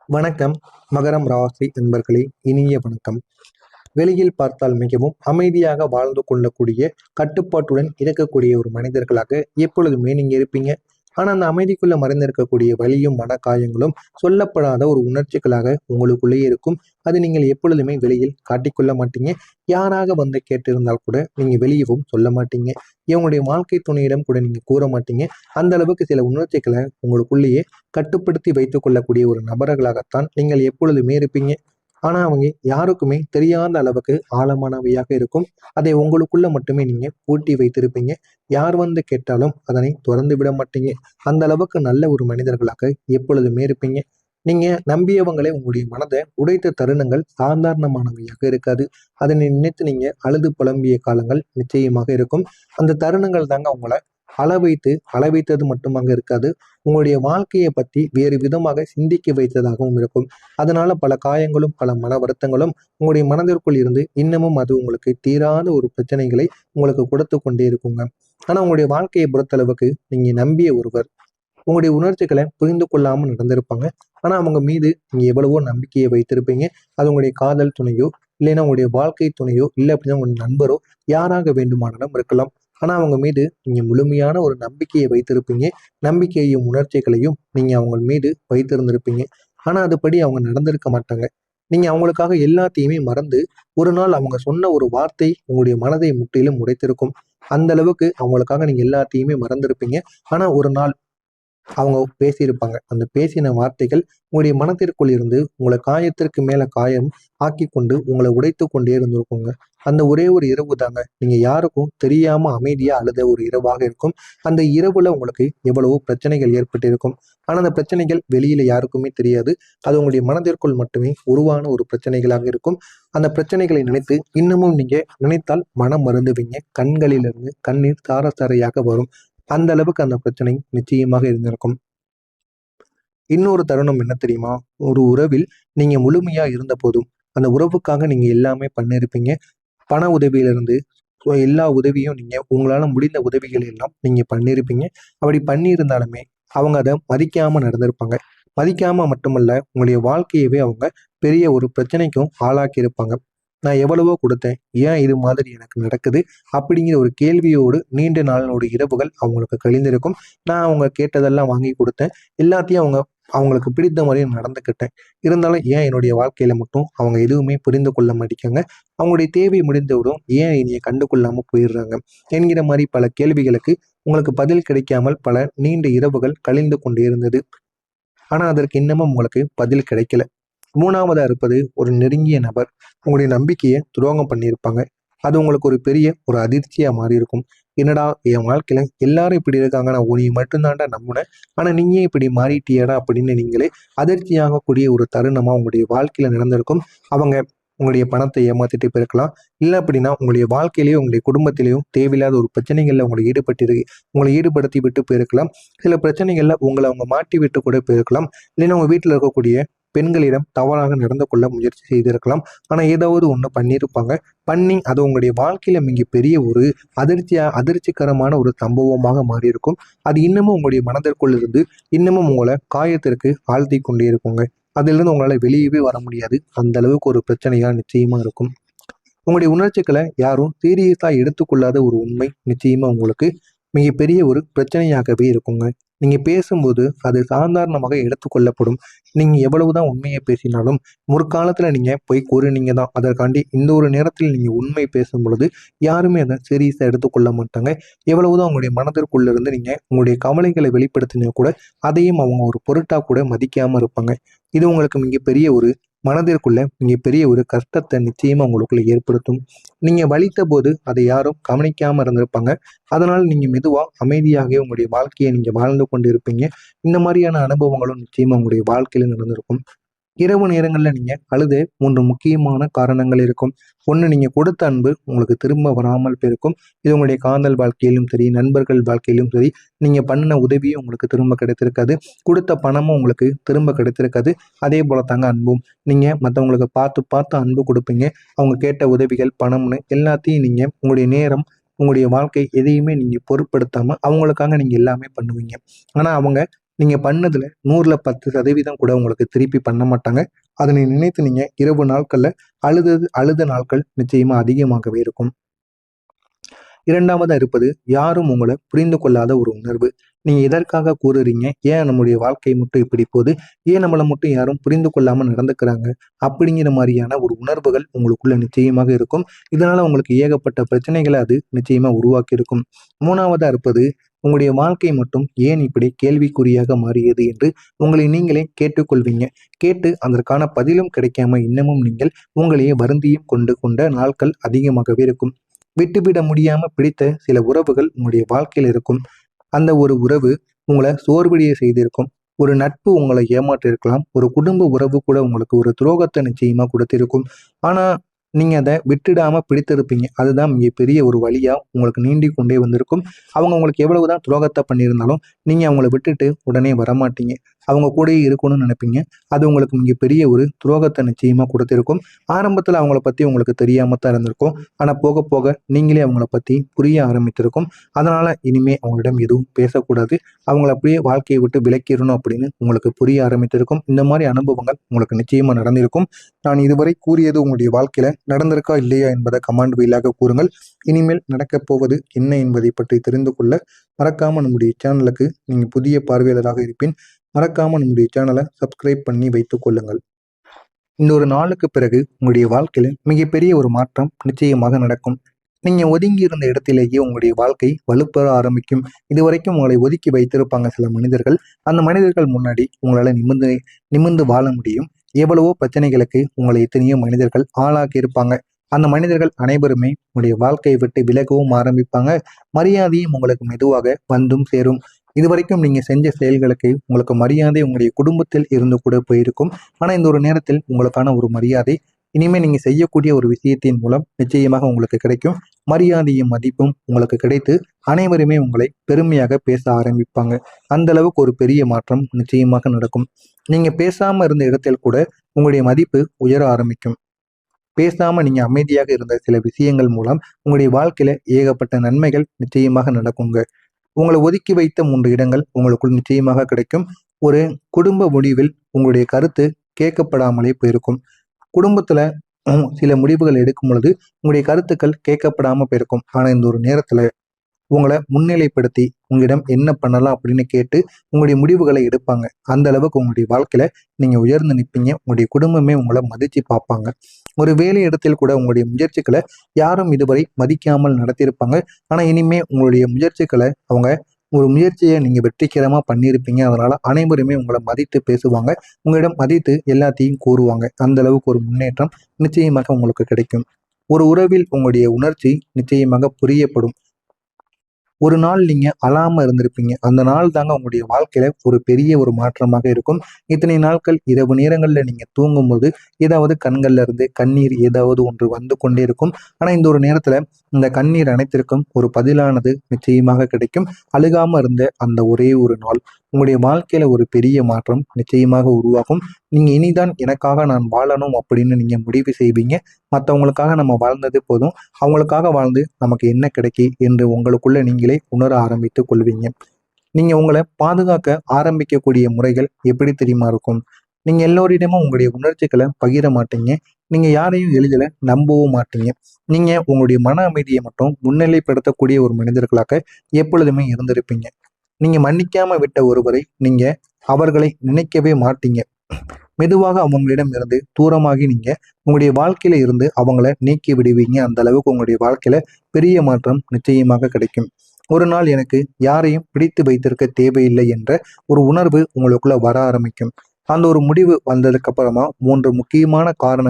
வணக்கம். மகரம் ராசி என்பர்களே, இனிய வணக்கம். வெளியில் பார்த்தால் மிகவும் அமைதியாக வாழ்ந்து கொள்ளக்கூடிய, கட்டுப்பாட்டுடன் இருக்கக்கூடிய ஒரு மனிதர்களாக எப்பொழுதுமே நீங்க இருப்பீங்க. ஆனா அந்த அமைதிக்குள்ள மறைந்திருக்கக்கூடிய வலியும் மனக்காயங்களும் சொல்லப்படாத ஒரு உணர்ச்சிகளாக உங்களுக்குள்ளேயே இருக்கும். அது நீங்கள் எப்பொழுதுமே வெளியில் காட்டிக்கொள்ள மாட்டீங்க. யாராக வந்து கேட்டிருந்தால் கூட நீங்க வெளியவும் சொல்ல மாட்டீங்க. இவங்களுடைய வாழ்க்கை துணையிடம் கூட நீங்க கூற மாட்டீங்க. அந்த அளவுக்கு சில உணர்ச்சிகளை உங்களுக்குள்ளேயே கட்டுப்படுத்தி வைத்துக் கொள்ளக்கூடிய ஒரு நபர்களாகத்தான் நீங்கள் எப்பொழுதுமே இருப்பீங்க. ஆனா அவங்க யாருக்குமே தெரியாத அளவுக்கு ஆழமானவையாக இருக்கும். அதை உங்களுக்குள்ள மட்டுமே நீங்க பூட்டி வைத்திருப்பீங்க. யார் வந்து கேட்டாலும் அதனை துறந்து விட மாட்டீங்க. அந்த அளவுக்கு நல்ல ஒரு மனிதர்களாக எப்பொழுதுமே இருப்பீங்க. நீங்க நம்பியவங்களே உங்களுடைய மனதை உடைத்த தருணங்கள் சாதாரணமானவையாக இருக்காது. அதனை நினைத்து நீங்க அழுது புலம்பிய காலங்கள் நிச்சயமாக இருக்கும். அந்த தருணங்கள் தாங்க உங்களை அளவைத்தது மட்டுமாக இருக்காது. உங்களுடைய வாழ்க்கையை பற்றி வேறு விதமாக சிந்திக்க வைத்ததாகவும் இருக்கும். அதனால பல காயங்களும் பல மன வருத்தங்களும் உங்களுடைய மனதிற்குள் இருந்து இன்னமும் அது உங்களுக்கு தீராத ஒரு பிரச்சனைகளை உங்களுக்கு கொடுத்து கொண்டே இருக்குங்க. ஆனா உங்களுடைய வாழ்க்கையை பொறுத்தளவுக்கு நீங்க நம்பிய ஒருவர் உங்களுடைய உணர்ச்சிகளை புரிந்து கொள்ளாமல் நடந்திருப்பாங்க. ஆனா அவங்க மீது நீங்க எவ்வளவோ நம்பிக்கையை வைத்திருப்பீங்க. அது உங்களுடைய காதல் துணையோ, இல்லைன்னா உங்களுடைய வாழ்க்கை துணையோ, இல்லை அப்படின்னா உங்க நண்பரோ, யாராக வேண்டுமானாலும் இருக்கலாம். ஆனா அவங்க மீது நீங்க முழுமையான ஒரு நம்பிக்கையை வைத்திருப்பீங்க. நம்பிக்கையையும் உணர்ச்சிகளையும் நீங்க அவங்க மீது வைத்திருந்திருப்பீங்க. ஆனா அதுபடி அவங்க நடந்திருக்க மாட்டாங்க. நீங்க அவங்களுக்காக எல்லாத்தையுமே மறந்து, ஒரு நாள் அவங்க சொன்ன ஒரு வார்த்தை உங்களுடைய மனதை முற்றிலும் உடைத்திருக்கும். அந்த அளவுக்கு அவங்களுக்காக நீங்க எல்லாத்தையுமே மறந்திருப்பீங்க. ஆனா ஒரு நாள் அவங்க பேசியிருப்பாங்க. அந்த பேசின வார்த்தைகள் உங்களுடைய மனதிற்குள் இருந்து உங்களை காயத்திற்கு மேல காயம் ஆக்கிக் கொண்டு உங்களை உடைத்துக் கொண்டே இருந்திருக்குங்க. அந்த ஒரே ஒரு இரவு தாங்க நீங்க யாருக்கும் தெரியாம அமைதியா அழுத ஒரு இரவாக இருக்கும். அந்த இரவுல உங்களுக்கு எவ்வளவோ பிரச்சனைகள் ஏற்பட்டிருக்கும். ஆனா அந்த பிரச்சனைகள் வெளியில யாருக்குமே தெரியாது. அது உங்களுடைய மனதிற்குள் மட்டுமே உருவான ஒரு பிரச்சனைகளாக இருக்கும். அந்த பிரச்சனைகளை நினைத்து இன்னமும் நீங்க நினைத்தால் மனம் மருந்துவீங்க. கண்களிலிருந்து கண்ணீர் தார தாரையாக வரும். அந்த அளவுக்கு அந்த பிரச்சனை நிச்சயமாக இருந்திருக்கும். இன்னொரு தருணம் என்ன தெரியுமா? ஒரு உறவில் நீங்க முழுமையா இருந்த போதும், அந்த உறவுக்காக நீங்க எல்லாமே பண்ணியிருப்பீங்க. பண உதவியிலிருந்து எல்லா உதவியும் நீங்க உங்களால முடிந்த உதவிகள் எல்லாம் நீங்க பண்ணியிருப்பீங்க. அப்படி பண்ணியிருந்தாலுமே அவங்க அதை மதிக்காம நடந்திருப்பாங்க. மதிக்காம மட்டுமல்ல, உங்களுடைய வாழ்க்கையவே அவங்க பெரிய ஒரு பிரச்சனைக்கும் ஆளாக்கி இருப்பாங்க. நான் எவ்வளவோ கொடுத்தேன், ஏன் இது மாதிரி எனக்கு நடக்குது அப்படிங்கிற ஒரு கேள்வியோடு நீண்ட நாளோட இரவுகள் அவங்களுக்கு கழிந்திருக்கும். நான் அவங்க கேட்டதெல்லாம் வாங்கி கொடுத்தேன். எல்லாத்தையும் அவங்களுக்கு பிடித்த மாதிரியும் நடந்துக்கிட்டேன். இருந்தாலும் ஏன் என்னுடைய வாழ்க்கையில மட்டும் அவங்க எதுவுமே புரிந்து கொள்ள மாட்டேங்காங்க. அவங்களுடைய தேவை முடிந்தவுடன் ஏன் என்னைய கண்டு கொள்ளாம போயிடுறாங்க என்கிற மாதிரி பல கேள்விகளுக்கு உங்களுக்கு பதில் கிடைக்காமல் பல நீண்ட இரவுகள் கழிந்து கொண்டே இருந்தது. ஆனா அதற்கு இன்னமும் உங்களுக்கு பதில் கிடைக்கல. மூணாவதா இருப்பது ஒரு நெருங்கிய நபர் உங்களுடைய நம்பிக்கையை துரோகம் பண்ணியிருப்பாங்க. அது உங்களுக்கு ஒரு பெரிய ஒரு அதிர்ச்சியா மாறி இருக்கும். என்னடா என் வாழ்க்கையில எல்லாரும் இப்படி இருக்காங்க, நான் உன்னை மட்டும்தான்டா நம்பினேன். ஆனா நீங்க இப்படி மாறிட்டியடா அப்படின்னு நீங்களே அதிர்ச்சியாகக்கூடிய ஒரு தருணமா உங்களுடைய வாழ்க்கையில நடந்திருக்கும். அவங்க உங்களுடைய பணத்தை ஏமாத்திட்டு போயிருக்கலாம். இல்லை அப்படின்னா உங்களுடைய வாழ்க்கையிலேயும் உங்களுடைய குடும்பத்திலேயும் தேவையில்லாத ஒரு பிரச்சனைகள்ல உங்களை ஈடுபடுத்தி விட்டு போயிருக்கலாம். சில பிரச்சனைகள்ல உங்களை அவங்க மாட்டி விட்டு கூட போயிருக்கலாம். இல்லைன்னா உங்க வீட்டில் இருக்கக்கூடிய பெண்களிடம் தவறாக நடந்து கொள்ள முயற்சி செய்திருக்கலாம். ஆனா ஏதாவது ஒண்ணு பண்ணியிருப்பாங்க. பண்ணி அது உங்களுடைய வாழ்க்கையில மிகப்பெரிய ஒரு அதிர்ச்சிகரமான ஒரு சம்பவமாக மாறியிருக்கும். அது இன்னமும் உங்களுடைய மனதிற்குள் இருந்து இன்னமும் உங்களை காயத்திற்கு ஆழ்த்தி கொண்டே இருக்குங்க. அதிலிருந்து உங்களால வெளியவே வர முடியாது. அந்த அளவுக்கு ஒரு பிரச்சனையா நிச்சயமா இருக்கும். உங்களுடைய உணர்ச்சிகளை யாரும் சீரியஸா எடுத்துக்கொள்ளாத ஒரு உண்மை நிச்சயமா உங்களுக்கு மிகப்பெரிய ஒரு பிரச்சனையாகவே இருக்குங்க. நீங்க பேசும்போது அது சாதாரணமாக எடுத்துக்கொள்ளப்படும். நீங்க எவ்வளவுதான் உண்மையை பேசினாலும் முற்காலத்துல நீங்க போய் கூறினீங்க தான். அதற்காண்டி இந்த ஒரு நேரத்தில் நீங்க உண்மை பேசும் பொழுது யாருமே அதை சீரியஸா எடுத்துக்கொள்ள மாட்டாங்க. எவ்வளவுதான் உங்களுடைய மனதிற்குள்ள இருந்து நீங்க உங்களுடைய கவலைகளை வெளிப்படுத்தினா கூட அதையும் அவங்க ஒரு பொருட்டா கூட மதிக்காம இருப்பாங்க. இது உங்களுக்கு மிகப்பெரிய ஒரு மனதிற்குள்ள மிகப்பெரிய ஒரு கஷ்டத்தை நிச்சயமா உங்களுக்குள்ள ஏற்படுத்தும். நீங்க வலித்த போது அதை யாரும் கவனிக்காம இருந்திருப்பாங்க. அதனால நீங்க மெதுவா அமைதியாகவே உங்களுடைய வாழ்க்கையை நீங்க வாழ்ந்து கொண்டு இருப்பீங்க. இந்த மாதிரியான அனுபவங்களும் நிச்சயமா உங்களுடைய வாழ்க்கையில நடந்திருக்கும். இரவு நேரங்கள்ல நீங்க அழுத 3 முக்கியமான காரணங்கள் இருக்கும். ஒண்ணு, நீங்க கொடுத்த அன்பு உங்களுக்கு திரும்ப வராமல் போயிருக்கும். இது உங்களுடைய காதல் வாழ்க்கையிலும் சரி, நண்பர்கள் வாழ்க்கையிலும் சரி, நீங்க பண்ணின உதவியும் உங்களுக்கு திரும்ப கிடைத்திருக்காது. கொடுத்த பணமும் உங்களுக்கு திரும்ப கிடைத்திருக்காது. அதே போல தாங்க அன்பும். நீங்க மற்றவங்களுக்கு பார்த்து பார்த்து அன்பு கொடுப்பீங்க. அவங்க கேட்ட உதவிகள், பணம்னு எல்லாத்தையும் நீங்க உங்களுடைய நேரம், உங்களுடைய வாழ்க்கை எதையுமே நீங்க பொருட்படுத்தாம அவங்களுக்காக நீங்க எல்லாமே பண்ணுவீங்க. ஆனா அவங்க நீங்கள் பண்ணதில் 100% கூட உங்களுக்கு திருப்பி பண்ண மாட்டாங்க. அதனை நினைத்து நீங்கள் இரவு நாட்களில் அழுத நாட்கள் நிச்சயமாக அதிகமாகவே இருக்கும். இரண்டாவதா இருப்பது யாரும் உங்களை புரிந்து கொள்ளாத ஒரு உணர்வு. நீங்க எதற்காக கூறுறீங்க? ஏன் நம்முடைய வாழ்க்கை மட்டும் இப்படி போகுது? ஏன் நம்மளை மட்டும் யாரும் புரிந்து கொள்ளாம நடந்துக்கிறாங்க? அப்படிங்கிற மாதிரியான ஒரு உணர்வுகள் உங்களுக்குள்ள நிச்சயமாக இருக்கும். இதனால உங்களுக்கு ஏகப்பட்ட பிரச்சனைகளை அது நிச்சயமா உருவாக்கி இருக்கும். மூணாவதா இருப்பது உங்களுடைய வாழ்க்கை மட்டும் ஏன் இப்படி கேள்விக்குறியாக மாறியது என்று உங்களை நீங்களே கேட்டுக்கொள்வீங்க. கேட்டு அதற்கான பதிலும் கிடைக்காம இன்னமும் நீங்கள் உங்களையே வருந்தியும் கொண்ட நாட்கள் அதிகமாகவே இருக்கும். விட்டுவிட முடியாம பிடித்த சில உறவுகள் உங்களுடைய வாழ்க்கையில் இருக்கும். அந்த ஒரு உறவு உங்களை சோர்வடைய செய்திருக்கும். ஒரு நட்பு உங்களை ஏமாற்றிருக்கலாம். ஒரு குடும்ப உறவு கூட உங்களுக்கு ஒரு துரோகத்தை நிச்சயமா கொடுத்திருக்கும். ஆனா நீங்க அதை விட்டுடாம பிடித்திருப்பீங்க. அதுதான் மிகப்பெரிய ஒரு வழியா உங்களுக்கு நீண்டி கொண்டே வந்திருக்கும். அவங்க உங்களுக்கு எவ்வளவுதான் துரோகத்தை பண்ணியிருந்தாலும் நீங்க அவங்கள விட்டுட்டு உடனே வரமாட்டீங்க. அவங்க கூடயே இருக்கணும்னு நினைப்பீங்க. அது உங்களுக்கு மிகப்பெரிய ஒரு துரோகத்தை நிச்சயமா கொடுத்திருக்கும். ஆரம்பத்துல அவங்கள பத்தி உங்களுக்கு தெரியாம தான் இருந்திருக்கும். ஆனா போக போக நீங்களே அவங்கள பத்தி புரிய ஆரம்பித்திருக்கும். அதனால இனிமே அவங்களிடம் எதுவும் பேசக்கூடாது. அவங்கள அப்படியே வாழ்க்கையை விட்டு விலக்கிடணும் அப்படின்னு உங்களுக்கு புரிய ஆரம்பித்திருக்கும். இந்த மாதிரி அனுபவங்கள் உங்களுக்கு நிச்சயமா நடந்திருக்கும். நான் இதுவரை கூறியது உங்களுடைய வாழ்க்கையில நடந்திருக்கா இல்லையா என்பதை கமெண்ட் வாயிலாக கூறுங்கள். இனிமேல் நடக்கப் போவது என்ன என்பதை பற்றி தெரிந்து கொள்ள மறக்காம நம்முடைய சேனலுக்கு நீங்க புதிய பார்வையாளராக இருப்பின் மறக்காம நம்முடைய சேனலை சப்ஸ்கிரைப் பண்ணி வைத்துக் கொள்ளுங்கள். இந்த ஒரு நாளுக்கு பிறகு உங்களுடைய வாழ்க்கையில மிகப்பெரிய ஒரு மாற்றம் நிச்சயமாக நடக்கும். நீங்க ஒதுங்கி இருந்த இடத்திலேயே உங்களுடைய வாழ்க்கை வலுப்பெற ஆரம்பிக்கும். இதுவரைக்கும் உங்களை ஒதுக்கி வைத்திருப்பாங்க சில மனிதர்கள். அந்த மனிதர்கள் முன்னாடி உங்களால நிமிர்ந்து வாழ முடியும். எவ்வளவோ பிரச்சனைகளுக்கு உங்களை எத்தனையோ மனிதர்கள் ஆளாக்கி இருப்பாங்க. அந்த மனிதர்கள் அனைவருமே உங்களுடைய வாழ்க்கையை விட்டு விலகவும் ஆரம்பிப்பாங்க. மரியாதையும் உங்களுக்கு மெதுவாக வந்தும் சேரும். இதுவரைக்கும் நீங்க செஞ்ச செயல்களுக்கு உங்களுக்கு மரியாதை உங்களுடைய குடும்பத்தில் இருந்து கூட போயிருக்கும். ஆனா இந்த ஒரு நேரத்தில் உங்களுக்கான ஒரு மரியாதை இனிமே நீங்க செய்யக்கூடிய ஒரு விஷயத்தின் மூலம் நிச்சயமாக உங்களுக்கு கிடைக்கும். மரியாதையும் மதிப்பும் உங்களுக்கு கிடைத்து அனைவருமே உங்களை பெருமையாக பேச ஆரம்பிப்பாங்க. அந்த அளவுக்கு ஒரு பெரிய மாற்றம் நிச்சயமாக நடக்கும். நீங்க பேசாம இருந்த இடத்தில் கூட உங்களுடைய மதிப்பு உயர ஆரம்பிக்கும். பேசாம நீங்க அமைதியாக இருந்த சில விஷயங்கள் மூலம் உங்களுடைய வாழ்க்கையில ஏகப்பட்ட நன்மைகள் நிச்சயமாக நடக்குங்க. உங்களை ஒதுக்கி வைத்த 3 இடங்கள் உங்களுக்குள் நிச்சயமாக கிடைக்கும். ஒரு குடும்ப முடிவில் உங்களுடைய கருத்து கேட்கப்படாமலே போயிருக்கும். குடும்பத்துல சில முடிவுகள் எடுக்கும் பொழுது உங்களுடைய கருத்துக்கள் கேட்கப்படாம போயிருக்கும். ஆனா இந்த ஒரு நேரத்துல உங்களை முன்னிலைப்படுத்தி உங்களிடம் என்ன பண்ணலாம் அப்படின்னு கேட்டு உங்களுடைய முடிவுகளை எடுப்பாங்க. அந்த அளவுக்கு உங்களுடைய வாழ்க்கையில நீங்க உயர்ந்து நிற்பீங்க. உங்களுடைய குடும்பமே உங்களை மதிச்சு பார்ப்பாங்க. ஒரு வேலை இடத்தில் கூட உங்களுடைய முயற்சிகளை யாரும் இதுவரை மதிக்காமல் நடத்தியிருப்பாங்க. ஆனா இனிமே உங்களுடைய முயற்சிகளை அவங்க ஒரு முயற்சியை நீங்க வெற்றிகரமா பண்ணியிருப்பீங்க. அதனால அனைவருமே உங்களை மதித்து பேசுவாங்க. உங்களிடம் மதித்து எல்லாத்தையும் கூறுவாங்க. அந்த அளவுக்கு ஒரு முன்னேற்றம் நிச்சயமாக உங்களுக்கு கிடைக்கும். ஒரு உறவில் உங்களுடைய உணர்ச்சி நிச்சயமாக புரியப்படும். ஒரு நாள் நீங்க அழாம இருந்திருப்பீங்க. அந்த நாள் தாங்க உங்களுடைய வாழ்க்கையில ஒரு பெரிய ஒரு மாற்றமாக இருக்கும். இத்தனை நாட்கள் இரவு நேரங்கள்ல நீங்க தூங்கும்போது ஏதாவது கண்கள்ல இருந்து கண்ணீர் ஏதாவது ஒன்று வந்து கொண்டே இருக்கும். ஆனா இந்த ஒரு நேரத்துல இந்த கண்ணீர் அனைத்திற்கும் ஒரு பதிலானது நிச்சயமாக கிடைக்கும். அழுகாம இருந்த அந்த ஒரே ஒரு நாள் உங்களுடைய வாழ்க்கையில ஒரு பெரிய மாற்றம் நிச்சயமாக உருவாகும். நீங்க இனிதான் எனக்காக நான் வாழணும் அப்படின்னு நீங்க முடிவு செய்வீங்க. மற்றவங்களுக்காக நம்ம வாழ்ந்தது போதும். அவங்களுக்காக வாழ்ந்து நமக்கு என்ன கிடைக்கி என்று உங்களுக்குள்ள நீங்களே உணர ஆரம்பித்துக் கொள்வீங்க. நீங்க உங்களை பாதுகாக்க ஆரம்பிக்கக்கூடிய முறைகள் எப்படி தெரியுமா இருக்கும்? நீங்க எல்லோரிடமும் உங்களுடைய உணர்ச்சிகளை பகிர மாட்டீங்க. நீங்க யாரையும் எளிதில் நம்பவும் மாட்டீங்க. நீங்க உங்களுடைய மன அமைதியை மட்டும் முன்னிலைப்படுத்தக்கூடிய ஒரு மனிதர்களாக எப்பொழுதுமே இருந்திருப்பீங்க. நீங்க மன்னிக்காம விட்ட ஒருவரை நீங்க அவர்களை நினைக்கவே மாட்டீங்க. மெதுவாக அவங்களிடம் இருந்து தூரமாகி நீங்க உங்களுடைய வாழ்க்கையில இருந்து அவங்கள நீக்கி விடுவீங்க. அந்த அளவுக்கு உங்களுடைய வாழ்க்கையில பெரிய மாற்றம் நிச்சயமாக கிடைக்கும். ஒரு நாள் எனக்கு யாரையும் பிடித்து வைத்திருக்க தேவையில்லை என்ற ஒரு உணர்வு உங்களுக்குள்ள வர ஆரம்பிக்கும். அந்த ஒரு முடிவு வந்ததுக்கு அப்புறமா 3 முக்கியமான காரணங்கள்